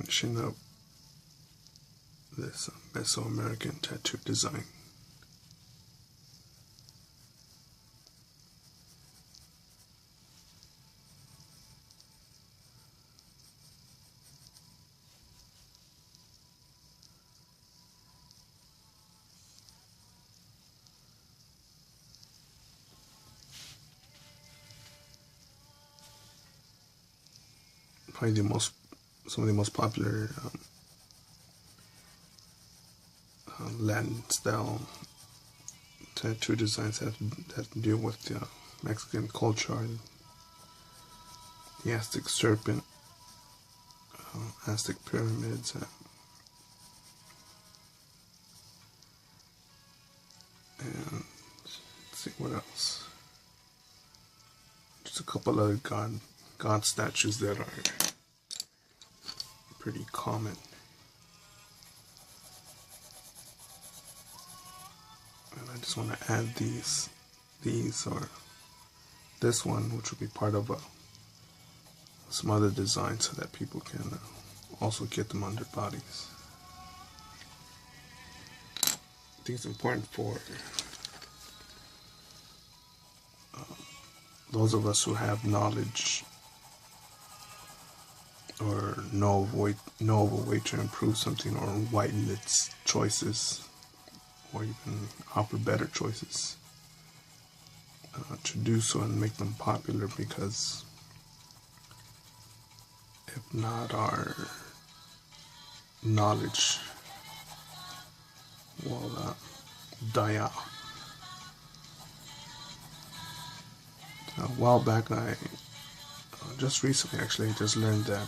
finishing up this Mesoamerican tattoo design. Probably some of the most popular Latin style tattoo designs that deal with the Mexican culture are the Aztec serpent, Aztec pyramids, and let's see what else. Just a couple other god statues that are pretty common. And I just want to add these or this one, which will be part of some other designs so that people can also get them on their bodies. I think it's important for those of us who have knowledge or know of a way to improve something or widen its choices or even offer better choices to do so and make them popular, because if not, our knowledge will die out. A while back, just recently actually, I just learned that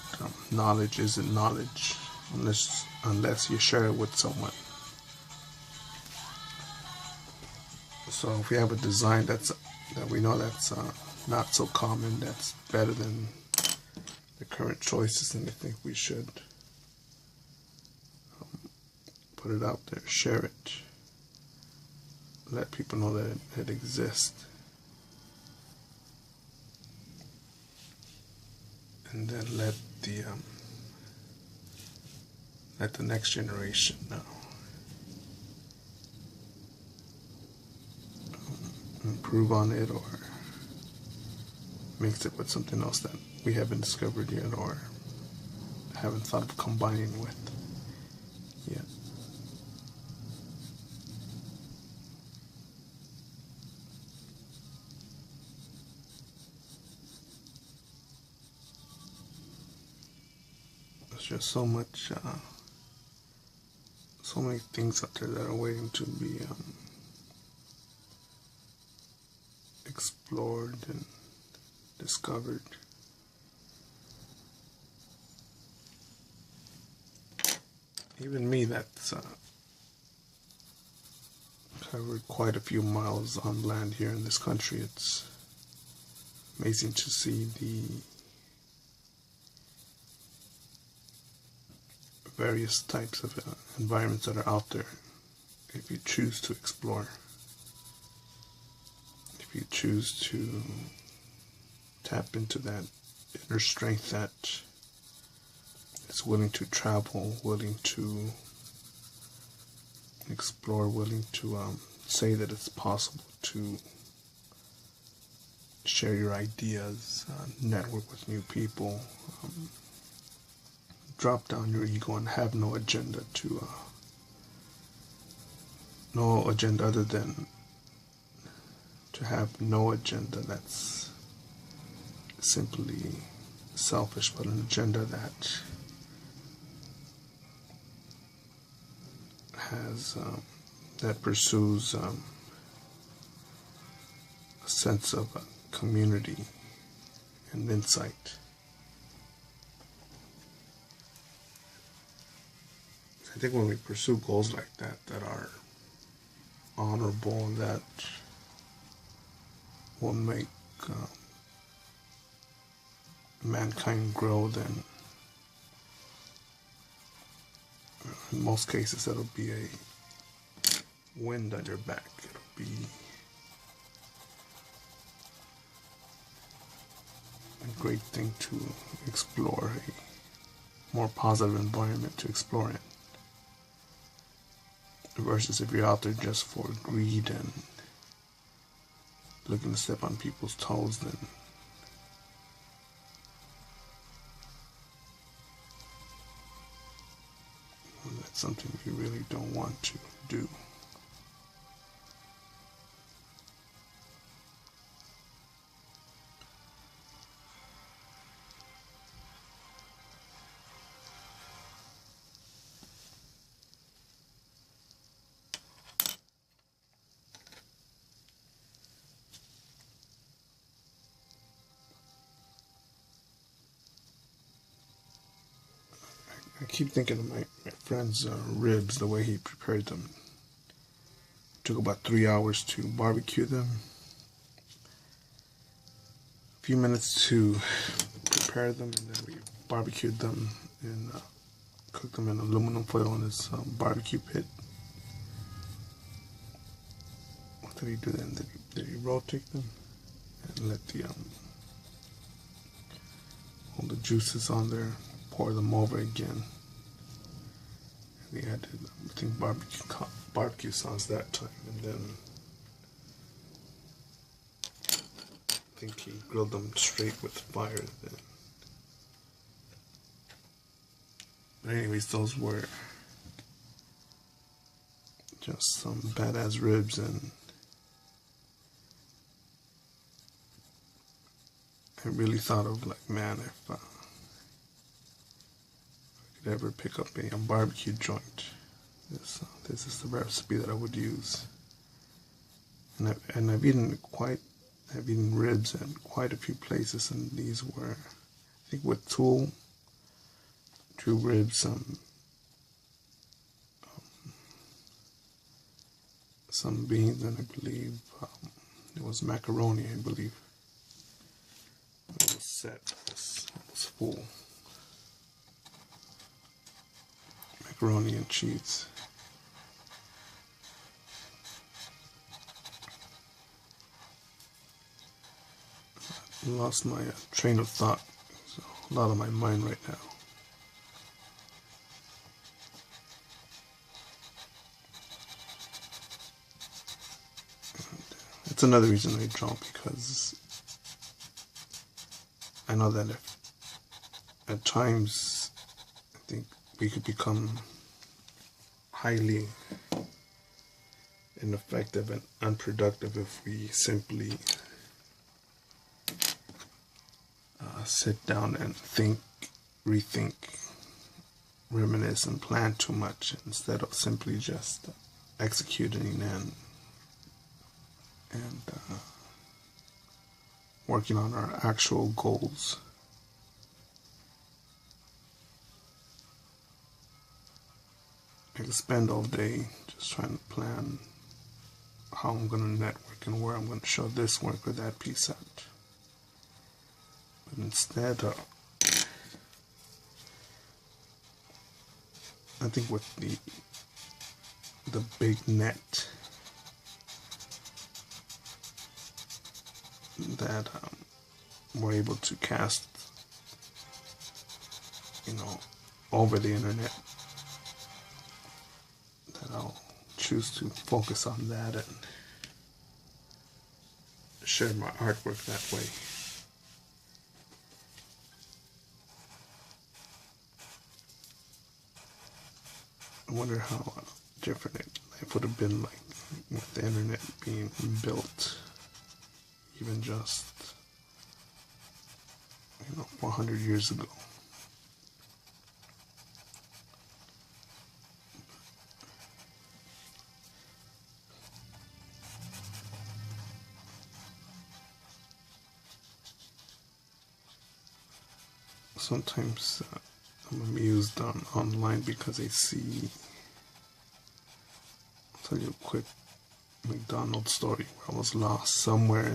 knowledge isn't knowledge unless you share it with someone. So if we have a design that we know that's not so common, that's better than the current choices, and I think we should put it out there, share it, let people know that it exists. And then let the next generation know. Improve on it or mix it with something else that we haven't discovered yet or haven't thought of combining with yet. There's just so many things out there that are waiting to be explored and discovered. Even me, that's covered quite a few miles on land here in this country. It's amazing to see the various types of environments that are out there if you choose to explore. If you choose to tap into that inner strength that is willing to travel, willing to explore, willing to say that it's possible to share your ideas, network with new people, drop down your ego and have no agenda other than to have no agenda that's simply selfish, but an agenda that has that pursues a sense of community and insight. I think when we pursue goals like that are honorable, that will make mankind grow, then in most cases that'll be a wind at your back. It'll be a great thing to explore, more positive environment to explore in. Versus if you're out there just for greed and looking to step on people's toes, then that's something you really don't want to do. I keep thinking of my friend's ribs, the way he prepared them. It took about 3 hours to barbecue them. A few minutes to prepare them, and then we barbecued them and cooked them in aluminum foil in his barbecue pit. What did he do then? Did he rotate them and let all the juices on there, pour them over again? And he added, I think, barbecue sauce that time, and then I think he grilled them straight with fire then. But anyways, those were just some badass ribs, and I really thought of, like, man, if I could ever pick up a barbecue joint, this is the recipe that I would use. And I've eaten ribs at quite a few places, and these were, I think, with two ribs, some beans, and I believe it was macaroni, I believe. It was set, it was full. Macaroni and cheese. I lost my train of thought. So a lot on my mind right now. It's another reason I draw, because I know that if at times I think we could become highly ineffective and unproductive if we simply sit down and think, rethink, reminisce, and plan too much instead of simply just executing and working on our actual goals. I could spend all day just trying to plan how I'm going to network and where I'm going to show this work or that piece at. But instead, I think with the big net that we're able to cast, over the internet, that I'll choose to focus on that and share my artwork that way. I wonder how different life would have been like with the internet being built, even just 400 years ago. Sometimes I'm amused online because I see, I'll tell you a quick McDonald's story where I was lost somewhere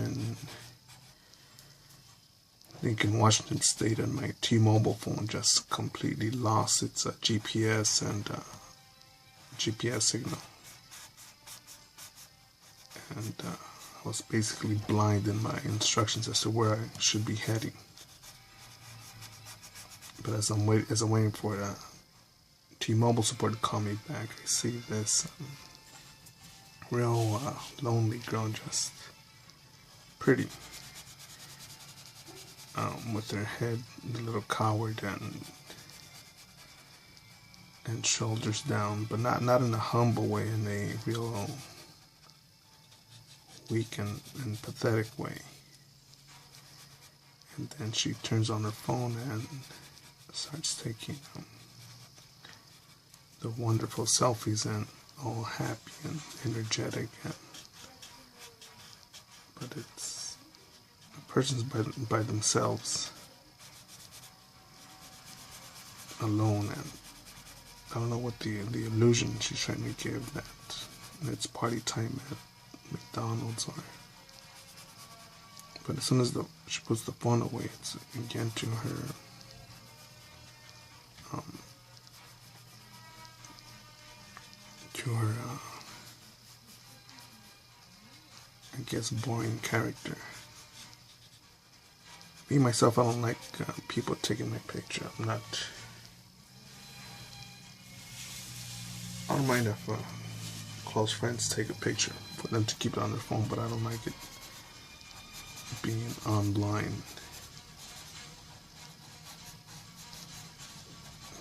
I think in Washington State, and my T-Mobile phone just completely lost its GPS and GPS signal. And I was basically blind in my instructions as to where I should be heading. But as I'm waiting for the T-Mobile support to call me back, I see this real lonely girl, just pretty, with her head a little cowered and shoulders down, but not in a humble way, in a real weak and pathetic way. And then she turns on her phone and starts taking the wonderful selfies, and all happy and energetic, but it's a person's by themselves, alone, and I don't know what the illusion she's trying to give, that it's party time at McDonald's, but as soon as she puts the phone away, it's again to her I guess boring character. Me myself, I don't like people taking my picture. I don't mind if close friends take a picture for them to keep it on their phone, but I don't like it being online.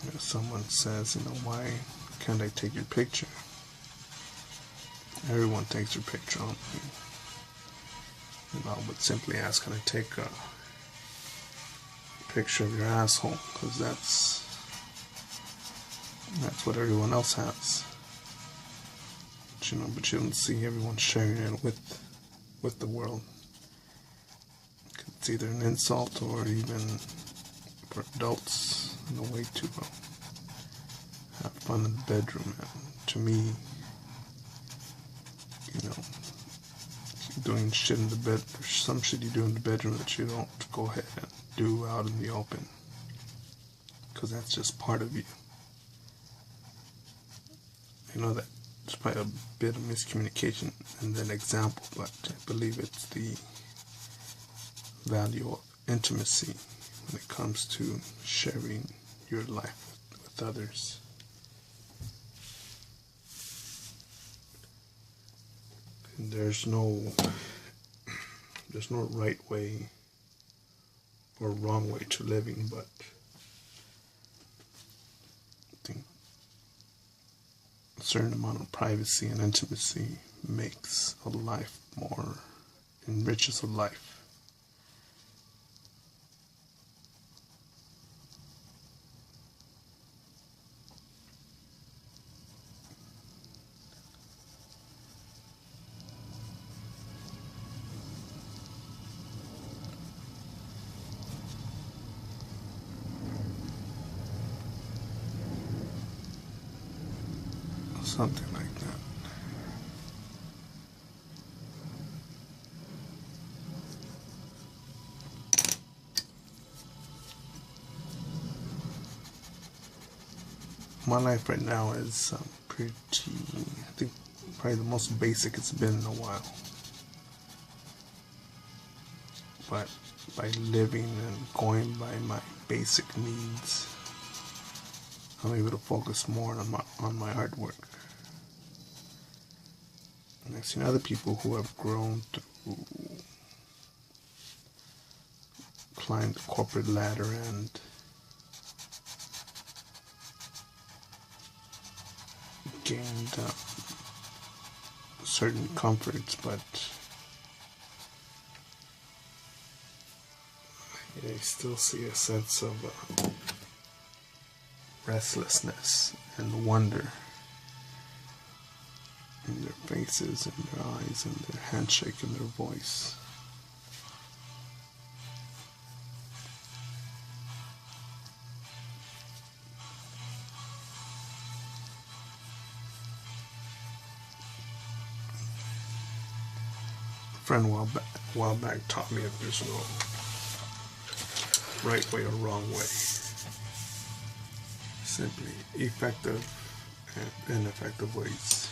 If someone says, why can't I take your picture? Everyone takes your picture on me. I would simply ask, can I take a picture of your asshole? Because that's what everyone else has. But you don't see everyone sharing it with the world. It's either an insult or even for adults in a way to have fun in the bedroom. And to me, doing shit in the bed, there's some shit you do in the bedroom that you don't go ahead and do out in the open, because that's just part of you. That there's probably a bit of miscommunication in that example, but I believe it's the value of intimacy when it comes to sharing your life with others. And there's no right way or wrong way to living, but I think a certain amount of privacy and intimacy makes a life more, enriches a life. Something like that. My life right now is pretty, I think, probably the most basic it's been in a while. But by living and going by my basic needs, I'm able to focus more on my artwork. And I've seen other people who have grown through, climbed the corporate ladder and gained certain comforts, but I still see a sense of restlessness and wonder in their faces, in their eyes, in their handshake, in their voice. A friend a while back taught me that there's no right way or wrong way. Simply effective and ineffective ways.